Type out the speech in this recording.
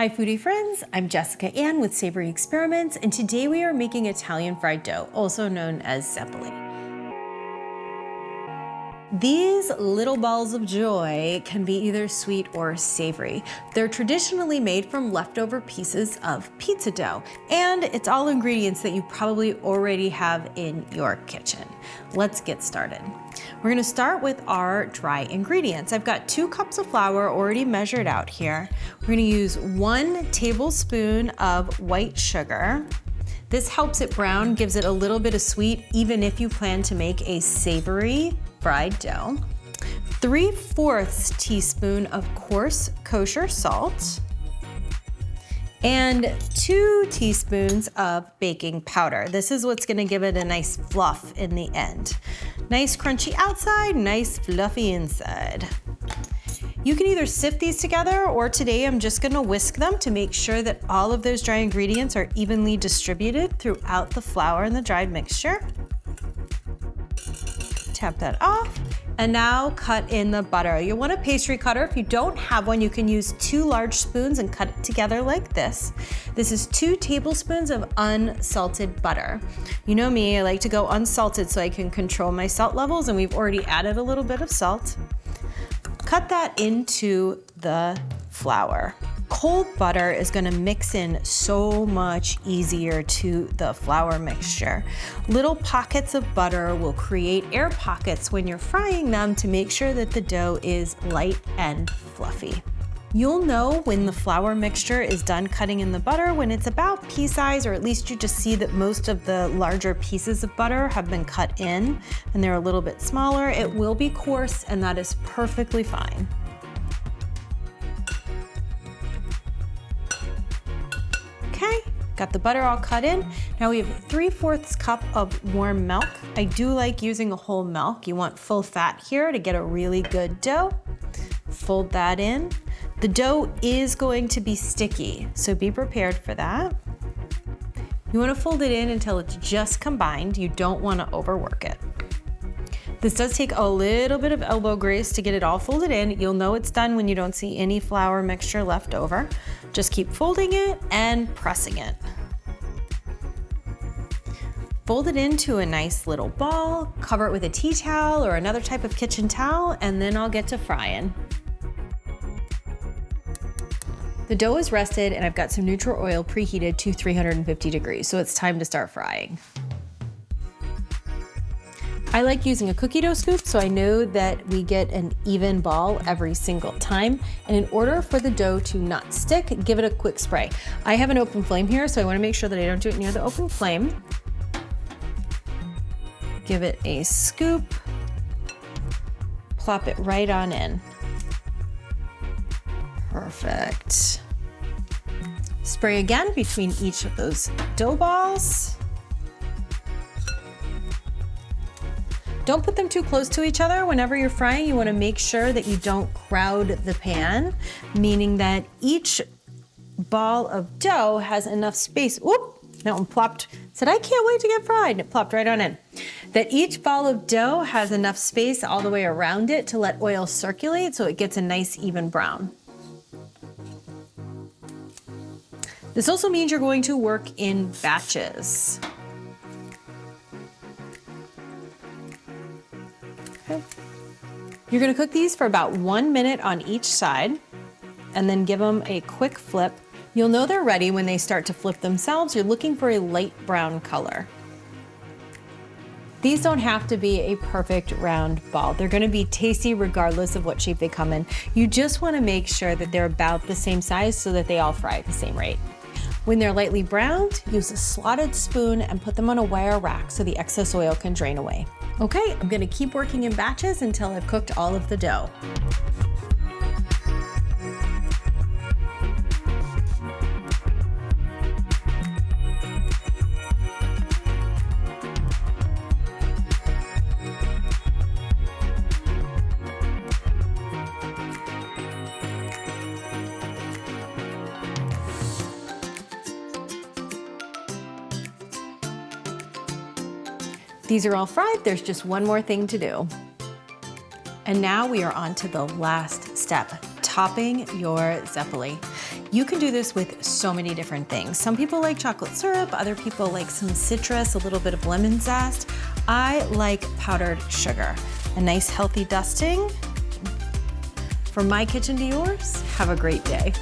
Hi foodie friends, I'm Jessica Ann with Savory Experiments, and today we are making Italian fried dough, also known as Zeppole. These little balls of joy can be either sweet or savory. They're traditionally made from leftover pieces of pizza dough, and it's all ingredients that you probably already have in your kitchen. Let's get started. We're gonna start with our dry ingredients. I've got 2 cups of flour already measured out here. We're gonna use 1 tablespoon of white sugar. This helps it brown, gives it a little bit of sweet, even if you plan to make a savory fried dough. 3/4 teaspoon of coarse kosher salt, and 2 teaspoons of baking powder. This is what's gonna give it a nice fluff in the end. Nice crunchy outside, nice fluffy inside. You can either sift these together, or today I'm just gonna whisk them to make sure that all of those dry ingredients are evenly distributed throughout the flour and the dried mixture. Tap that off. And now cut in the butter. You'll want a pastry cutter. If you don't have one, you can use 2 large spoons and cut it together like this. This is 2 tablespoons of unsalted butter. You know me, I like to go unsalted so I can control my salt levels, and we've already added a little bit of salt. Cut that into the flour. Cold butter is gonna mix in so much easier to the flour mixture. Little pockets of butter will create air pockets when you're frying them to make sure that the dough is light and fluffy. You'll know when the flour mixture is done cutting in the butter when it's about pea size, or at least you just see that most of the larger pieces of butter have been cut in and they're a little bit smaller. It will be coarse, and that is perfectly fine. Okay, got the butter all cut in. Now we have 3/4 cup of warm milk. I do like using a whole milk. You want full fat here to get a really good dough. Fold that in. The dough is going to be sticky, so be prepared for that. You want to fold it in until it's just combined. You don't want to overwork it. This does take a little bit of elbow grease to get it all folded in. You'll know it's done when you don't see any flour mixture left over. Just keep folding it and pressing it. Fold it into a nice little ball, cover it with a tea towel or another type of kitchen towel, and then I'll get to frying. The dough is rested, and I've got some neutral oil preheated to 350 degrees, so it's time to start frying. I like using a cookie dough scoop so I know that we get an even ball every single time. And in order for the dough to not stick, give it a quick spray. I have an open flame here, so I want to make sure that I don't do it near the open flame. Give it a scoop, plop it right on in. Perfect. Spray again between each of those dough balls. Don't put them too close to each other. Whenever you're frying, you want to make sure that you don't crowd the pan, meaning that each ball of dough has enough space. Whoop, that one plopped. Said, I can't wait to get fried. It plopped right on in. That each ball of dough has enough space all the way around it to let oil circulate so it gets a nice even brown. This also means you're going to work in batches. Okay. You're gonna cook these for about 1 minute on each side and then give them a quick flip. You'll know they're ready when they start to flip themselves. You're looking for a light brown color. These don't have to be a perfect round ball. They're gonna be tasty regardless of what shape they come in. You just wanna make sure that they're about the same size so that they all fry at the same rate. When they're lightly browned, use a slotted spoon and put them on a wire rack so the excess oil can drain away. Okay, I'm gonna keep working in batches until I've cooked all of the dough. These are all fried, there's just one more thing to do. And now we are on to the last step, topping your Zeppole. You can do this with so many different things. Some people like chocolate syrup, other people like some citrus, a little bit of lemon zest. I like powdered sugar. A nice healthy dusting. From my kitchen to yours, have a great day.